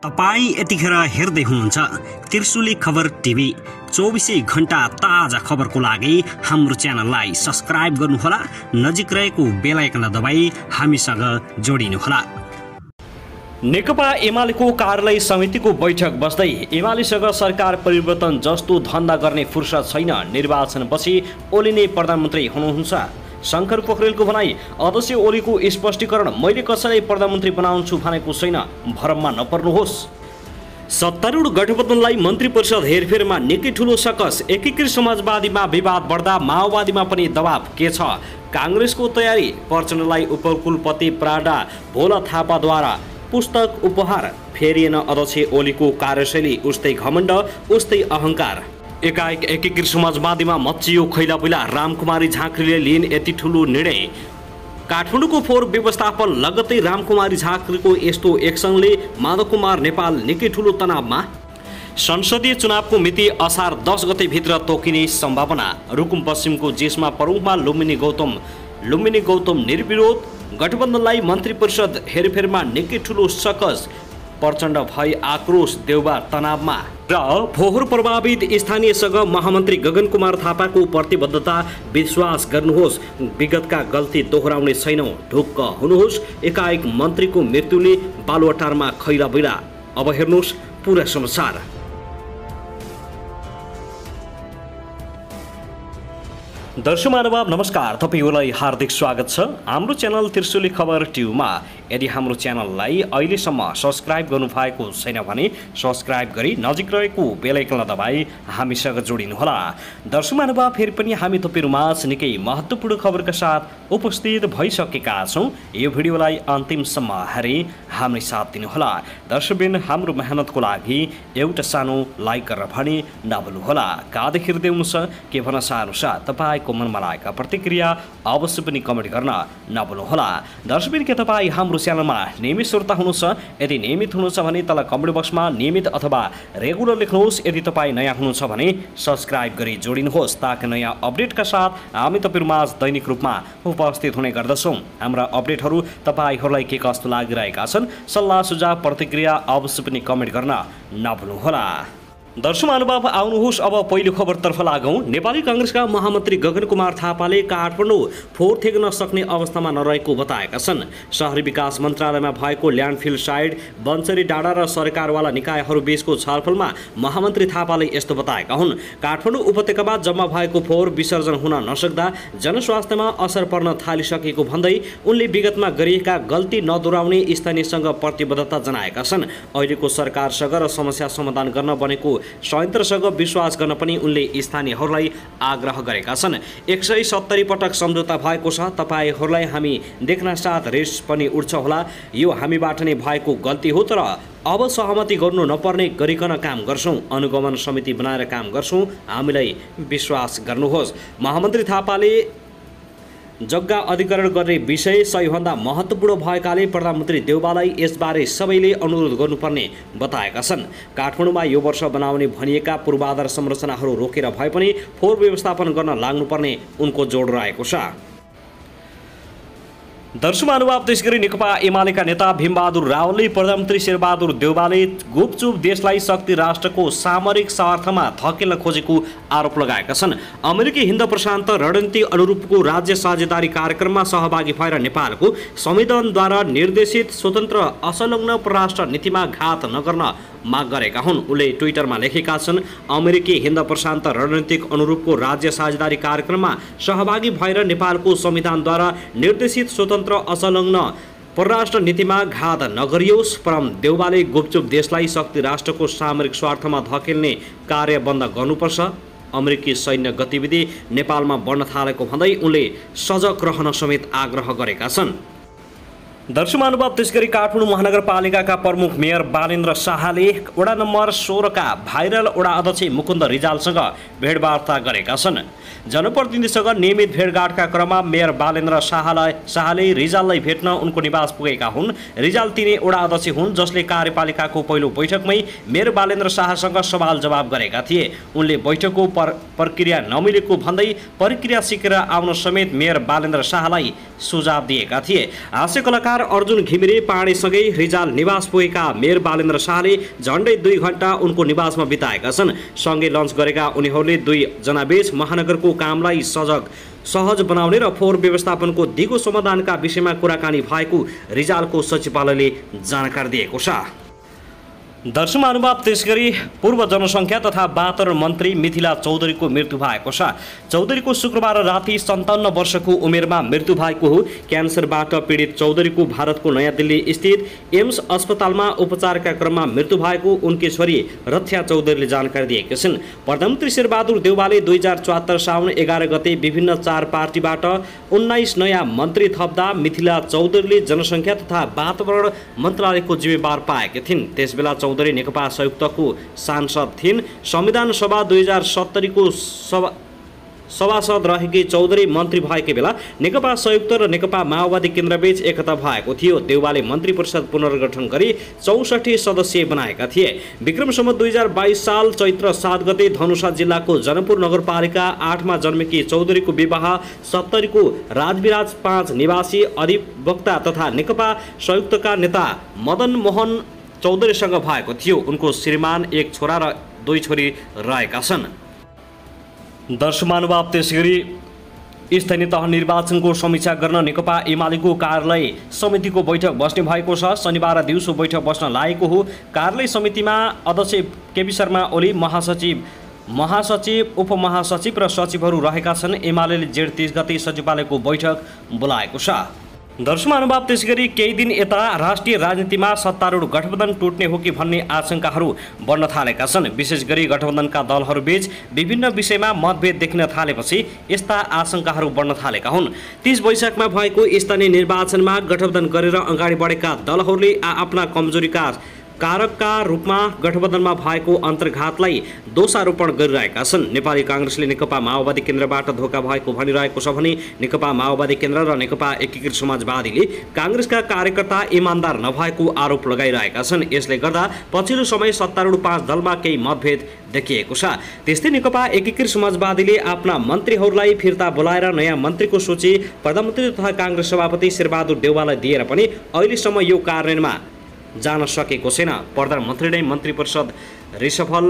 तपाईं यतिखेर हेर्दै हुनुहुन्छ त्रिशुली खबर टिभी। 24 घण्टा ताजा खबरको लागि हाम्रो च्यानललाई सब्स्क्राइब गर्नुहोला, नजिक रहेको बेल आइकन दबाई हामीसँग जोडिनुहोला। नेकपा एमालेको कार्यालय समितिको बैठक बस्दै एमालेसँग सरकार परिवर्तन जस्तो धन्दा गर्ने फुर्सद छैन, निर्वाचनपछि ओली नै प्रधानमन्त्री हुनुहुन्छ। शङ्कर पोखरेलको भनाई। अध्यक्ष ओलीको स्पष्टीकरण, मैले कसैलाई प्रधानमन्त्री बनाउँछु भनेको छैन, भरममा नपर्नुहोस्। सत्तारूढ गठबन्धनलाई मन्त्री परिषद हेरफेरमा निकै ठूलो सकस। एकीकृत समाजवादीमा विवाद बढ्दा माओवादीमा पनि दबाव के छ? काङ्ग्रेसको तयारी। प्रचण्डलाई उपकुलपति प्राडा भोला थापाद्वारा पुस्तक उपहार। फेरिएन अध्यक्ष ओलीको कार्यशैली, उस्तै घमण्ड उस्तै अहङ्कार। एकाएक एकीकृत समाजवादीमा मच्चियो खैलापैला। रामकुमारी झाँक्रीले लिइन् यति ठूलो निर्णय। काठमाडौँको फोहोर व्यवस्थापन लगत्तै रामकुमारी झाँक्रीको यस्तो एक्सनले माधव कुमार नेपाल निकै ठूलो तनावमा। संसदीय चुनावको मिति असार 10 गते भित्र तोकिने सम्भावना। रुकुम पश्चिमको जेसमा प्रमुखमा लुम्बिनी गौतम निर्विरोध। गठबन्धनलाई मन्त्री परिषद हेरफेरमा निकै ठूलो सकस। प्रचण्ड भई आक्रोश, देउबा तनावमा। र फोहोर प्रभावित स्थानीयसँग महामन्त्री गगन कुमार थापाको प्रतिबद्धता। विश्वास गर्नुहोस्, विगतका गल्ती दोहोऱ्याउने छैनौँ, ढुक्क हुनुहोस्। एकाएक मन्त्रीको मृत्युले बालुवाटारमा खैला बैला। अब हेर्नुहोस् पुरा समाचार। दर्शक महानुभाव नमस्कार, तपाईहरुलाई हार्दिक स्वागत छ हाम्रो च्यानल त्रिशुली खबर टिभीमा। यदि हाम्रो च्यानललाई अहिलेसम्म सब्स्क्राइब गर्नुभएको छैन भने सब्स्क्राइब गरी नजिक रहेको बेल आइकन दबाई हामीसँग जोडिनुहोला। दर्शक महानुभाव, फेरि पनि हामी तपाईहरुमाझ निकै महत्त्वपूर्ण खबरका साथ उपस्थित भइसकेका छौँ। यो भिडियोलाई अन्तिमसम्म हेरी हाम्रो साथ दिनुहोला। दर्शकबिन, हाम्रो मेहनतको लागि एउटा सानो लाइक गरेर भने नभुल्नुहोला। कहाँदेखि हेर्दै हुनुहुन्छ, के भन्न चाहनुहुन्छ, तपाईको मनमा लागेका प्रतिक्रिया अवश्य पनि कमेन्ट गर्न नभुल्नुहोला। दर्शकबिन, के तपाईँ हाम्रो च्यानलमा नियमित श्रोता हुनुहुन्छ? यदि नियमित हुनुहुन्छ भने तल कमेन्ट बक्समा नियमित अथवा रेगुलर लेख्नुहोस्। यदि तपाईँ नयाँ हुनुहुन्छ भने सब्स्क्राइब गरी जोडिनुहोस्, ताकि नयाँ अपडेटका साथ हामी तपाईहरुमाझ दैनिक रूपमा उपस्थित हुने गर्दछौँ। हाम्रा अपडेटहरू तपाईहरूलाई के कस्तो लागिरहेका छन्, सल्लाह सुझाव प्रतिक्रिया अवश्य पनि कमेन्ट गर्न नभुल्नुहोला। दर्शक महानुभाव, आउनुहोस् अब पहिलो खबरतर्फ लागौँ। नेपाली काङ्ग्रेसका महामन्त्री गगन कुमार थापाले काठमाडौँ फोहोर थेग्न सक्ने अवस्थामा नरहेको बताएका छन्। शहरी विकास मन्त्रालयमा भएको ल्यान्डफिल साइड, बन्चरी डाँडा र सरकारवाला निकायहरू बीचको छलफलमा महामन्त्री थापाले यस्तो बताएका हुन्। काठमाडौँ उपत्यकामा जम्मा भएको फोहोर विसर्जन हुन नसक्दा जनस्वास्थ्यमा असर पर्न थालिसकेको भन्दै उनले विगतमा गरिएका गल्ती नदोहोऱ्याउने स्थानीयसँग प्रतिबद्धता जनाएका छन्। अहिलेको सरकारसँग र समस्या समाधान गर्न बनेको संयन्त्रसँग विश्वास गर्न पनि उनले स्थानीयहरूलाई आग्रह गरेका छन्। 170 पटक सम्झौता भएको छ। तपाईहरूलाई हामी देख्न साथ रिस पनि उठ्छ होला। यो हामीबाट नै भएको गल्ती हो, तर अब सहमति गर्नु नपर्ने गरिकन काम गर्छौँ। अनुगमन समिति बनाएर काम गर्छौँ, हामीलाई विश्वास गर्नुहोस्। महामन्त्री थापाले जग्गा अधिग्रहण गर्ने विषय सबैभन्दा महत्त्वपूर्ण भएकाले प्रधानमन्त्री देउबालाई यसबारे सबैले अनुरोध गर्नुपर्ने बताएका छन्। काठमाडौँमा यो वर्ष बनाउने भनिएका पूर्वाधार संरचनाहरू रोकेर भए पनि फोहोर व्यवस्थापन गर्न लाग्नुपर्ने उनको जोड रहेको छ। दर्शक महानुभाव, त्यसगरी नेकपा एमालेका नेता भीमबहादुर रावलले प्रधानमन्त्री शेरबहादुर देउबाले गुपचुप देशलाई शक्ति राष्ट्रको सामरिक स्वार्थमा धकेल्न खोजेको आरोप लगाएका छन्। अमेरिकी हिन्द प्रशान्त रणनीति अनुरूपको राज्य साझेदारी कार्यक्रममा सहभागी भएर नेपालको संविधानद्वारा निर्देशित स्वतन्त्र असंलग्न परराष्ट्र नीतिमा घात नगर्न माग गरेका हुन्। उनले ट्विटरमा लेखेका छन्, अमेरिकी हिन्द प्रशान्त रणनीतिक अनुरूपको राज्य साझेदारी कार्यक्रममा सहभागी भएर नेपालको संविधानद्वारा निर्देशित स्वतन्त्र असंलग्न परराष्ट्र नीतिमा घात नगरियोस्। परम देउबाले गुपचुप देशलाई शक्ति राष्ट्रको सामरिक स्वार्थमा धकेल्ने कार्य बन्द गर्नुपर्छ। अमेरिकी सैन्य गतिविधि नेपालमा बढ्न थालेको भन्दै उनले सजग रहन समेत आग्रह गरेका छन्। दर्शक महानुभाव, त्यसगरी काठमाडौँ महानगरपालिकाका प्रमुख मेयर बालेन्द्र शाहले वडा नम्बर 16 का भाइरल वडा अध्यक्ष मुकुन्द रिजालसँग भेटवार्ता गरेका छन्। जनप्रतिनिधिसँग नियमित भेटघाटका क्रममा मेयर बालेन्द्र शाहले रिजाललाई भेट्न उनको निवास पुगेका हुन्। रिजाल तिनै वडा अध्यक्ष हुन् जसले कार्यपालिकाको पहिलो बैठकमै मेयर बालेन्द्र शाहसँग सवाल जवाब गरेका थिए। उनले बैठकको प्रक्रिया नमिलेको भन्दै प्रक्रिया सिकेर आउन समेत मेयर बालेन्द्र शाहलाई सुझाव दिएका थिए। हास्य कलाकार पत्रकार अर्जुन घिमिरे पाण्डेसँगै रिजाल निवास पुगेका मेयर बालेन्द्र शाहले झण्डै 2 घण्टा उनको निवासमा बिताएका छन्। सँगै लन्च गरेका उनीहरूले 2 जनाबीच महानगरको कामलाई सहज बनाउने र फोहोर व्यवस्थापनको दिगो समाधानका विषयमा कुराकानी भएको रिजालको सचिवालयले जानकारी दिएको छ। दर्शक महानुभाव, त्यसगरी पूर्व जनसङ्ख्या तथा वातावरण मन्त्री मिथिला चौधरीको मृत्यु भएको छ। चौधरीको शुक्रबार राति 57 वर्षको उमेरमा मृत्यु भएको हो। क्यान्सरबाट पीडित चौधरीको भारतको नयाँ दिल्ली स्थित एम्स अस्पतालमा उपचारका क्रममा मृत्यु भएको उनकी छोरी रथ्या चौधरीले जानकारी दिएकी छिन्। प्रधानमन्त्री शेरबहादुर देउवाले 2074 साउन 11 गते विभिन्न 4 पार्टीबाट 19 नयाँ मन्त्री थप्दा मिथिला चौधरीले जनसङ्ख्या तथा वातावरण मन्त्रालयको जिम्मेवार पाएकी थिइन्। त्यसबेला चौधरी नेकपा संयुक्तको सांसद थिइन्। संविधान सभा 2070 को सभासद रहेकी चौधरी मन्त्री भएकै बेला नेकपा संयुक्त र नेकपा माओवादी केन्द्रबीच एकता भएको थियो। देउवाले मन्त्री परिषद पुनर्गठन गरी 64 सदस्यीय बनाएका थिए। विक्रम सम्वत 2022 साल चैत्र 7 गते धनुषा जिल्लाको जनकपुर नगरपालिका 8 मा जन्मेकी चौधरीको विवाह 70 को राजविराज 5 निवासी अधिवक्ता तथा नेकपा संयुक्तका नेता मदन मोहन चौधरीसँग भएको थियो। उनको श्रीमान 1 छोरा र 2 छोरी रहेका छन्। दर्शक महानुभाव, त्यसगरी स्थानीय तह निर्वाचनको समीक्षा गर्न नेकपा एमालेको कार्यालय समितिको बैठक बस्ने भएको छ। शनिबार दिउँसो बैठक बस्न लागेको हो। कार्यालय समितिमा अध्यक्ष केपी शर्मा ओली, महासचिव, उपमहासचिव र सचिवहरू रहेका छन्। एमालेले जेठ 30 गते सचिवालयको बैठक बोलाएको छ। दर्शक महानुभाव, त्यसगरी केही दिन यता राष्ट्रिय राजनीतिमा सत्तारूढ गठबन्धन टुट्ने हो कि भन्ने आशंकाहरू बढ्न थालेका छन्। विशेष गरी गठबन्धनका दलहरूबीच विभिन्न विषयमा मतभेद देखिन थालेपछि यस्ता आशंकाहरू बढ्न थालेका हुन्। 30 वैशाखमा भएको स्थानीय निर्वाचनमा गठबन्धन गरेर अगाडि बढेका दलहरूले आफ्ना कमजोरीका कारकका रूपमा गठबन्धनमा भएको अन्तर्घातलाई दोषारोपण गरिरहेका छन्। नेपाली काङ्ग्रेसले नेकपा माओवादी केन्द्रबाट धोका भएको भनिरहेको छ भने नेकपा माओवादी केन्द्र र नेकपा एकीकृत समाजवादीले काङ्ग्रेसका कार्यकर्ता इमान्दार नभएको आरोप लगाइरहेका छन्। यसले गर्दा पछिल्लो समय सत्तारूढ 5 दलमा केही मतभेद देखिएको छ। त्यस्तै नेकपा एकीकृत समाजवादीले आफ्ना मन्त्रीहरूलाई फिर्ता बोलाएर नयाँ मन्त्रीको सूची प्रधानमन्त्री तथा काङ्ग्रेस सभापति शेरबहादुर देउवालाई दिएर पनि अहिलेसम्म यो कार्यान्वयनमा जान सकेको छैन। प्रधानमन्त्री नै मन्त्री परिषद रिसफल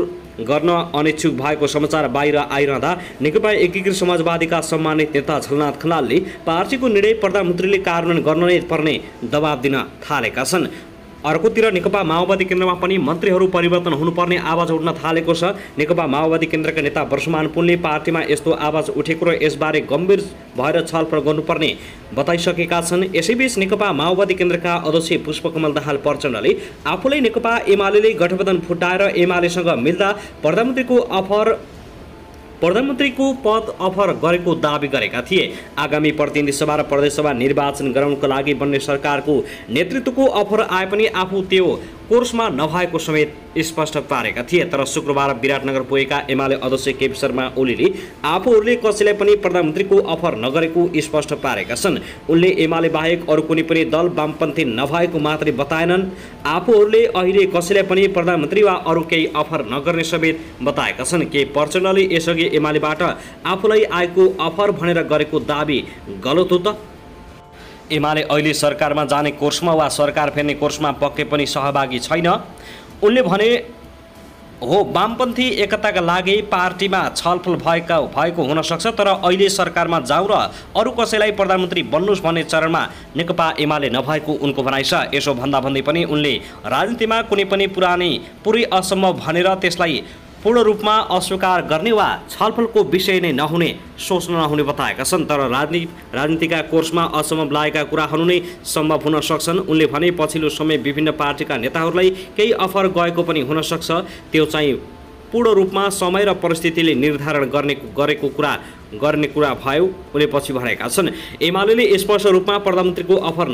गर्न अनिच्छुक भएको समाचार बाहिर आइरहँदा नेकपा एकीकृत समाजवादीका सम्मानित नेता झलनाथ खनालले पार्टीको निर्णय प्रधानमन्त्रीले कार्यान्वयन गर्न नै पर्ने दबाब दिन थालेका छन्। अर्कोतिर नेकपा माओवादी केन्द्रमा पनि मन्त्रीहरू परिवर्तन हुनुपर्ने आवाज उठ्न थालेको छ। नेकपा माओवादी केन्द्रका नेता वर्षमान पुनले पार्टीमा यस्तो आवाज उठेको र यसबारे गम्भीर भएर छलफल गर्नुपर्ने बताइसकेका छन्। यसैबीच नेकपा माओवादी केन्द्रका अध्यक्ष पुष्पकमल दाहाल प्रचण्डले आफूलाई नेकपा एमाले गठबन्धन फुटाएर एमालेसँग मिल्दा प्रधानमन्त्रीको पद अफर गरेको दावी गरेका थिए। आगामी प्रतिनिधि सभा र प्रदेशसभा निर्वाचन गराउनको लागि बन्ने सरकारको नेतृत्वको अफर आए पनि आफू त्यो कोर्समा नभएको समेत स्पष्ट पारेका थिए। तर शुक्रबार विराटनगर पुगेका एमाले अध्यक्ष केपी शर्मा ओलीले आफूहरूले कसैलाई पनि प्रधानमन्त्रीको अफर नगरेको स्पष्ट पारेका छन्। उनले एमाले बाहेक अरू कुनै पनि दल वामपन्थी नभएको मात्रै बताएनन्। आफूहरूले अहिले कसैलाई पनि प्रधानमन्त्री वा अरू केही अफर नगर्ने समेत बताएका छन्। के प्रचण्डले यसअघि एमालेबाट आफूलाई आएको अफर भनेर गरेको दावी गलत हो त? एमाले अहिले सरकारमा जाने कोर्समा वा सरकार फेर्ने कोर्समा पक्कै पनि सहभागी छैन। उनले भने हो वामपन्थी एकताका लागि पार्टीमा छलफल भएको हुन सक्छ, तर अहिले सरकारमा जाउँ र अरू कसैलाई प्रधानमन्त्री बन्नुहोस् भन्ने चरणमा नेकपा एमाले नभएको उनको भनाइ छ। यसो भन्दा भन्दै पनि उनले राजनीतिमा कुनै पनि पुरै असम्भव भनेर त्यसलाई पूर्ण रूपमा अस्वीकार गर्ने वा छलफलको विषय नै नहुने सोच्न नहुने बताएका छन्। तर राजनीतिका कोर्समा असम्भव लागेका कुराहरू नै सम्भव हुन सक्छन्। उनले भने पछिल्लो समय विभिन्न पार्टीका नेताहरूलाई केही अफर गएको पनि हुन सक्छ। त्यो चाहिँ पूर्ण रूपमा समय र परिस्थितिले निर्धारण गर्ने कुरा भयो उनले पछि भनेका छन्। एमालेले स्पष्ट रूपमा प्रधानमन्त्रीको अफर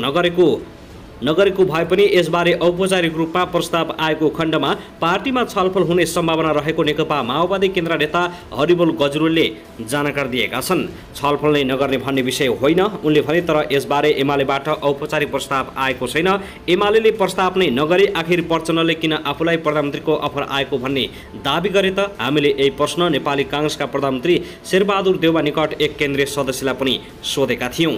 नगरेको भए पनि यसबारे औपचारिक रूपमा प्रस्ताव आएको खण्डमा पार्टीमा छलफल हुने सम्भावना रहेको नेकपा माओवादी केन्द्र नेता हरिबोल गजरुलले जानकारी दिएका छन्। छलफल नै नगर्ने भन्ने विषय होइन उनले भने, तर यसबारे एमालेबाट औपचारिक प्रस्ताव आएको छैन। एमालेले प्रस्ताव नै नगरे आखिर प्रचण्डले किन आफूलाई प्रधानमन्त्रीको अफर आएको भन्ने दावी गरे त? हामीले यही प्रश्न नेपाली काङ्ग्रेसका प्रधानमन्त्री शेरबहादुर देउवा निकट एक केन्द्रीय सदस्यलाई पनि सोधेका थियौँ।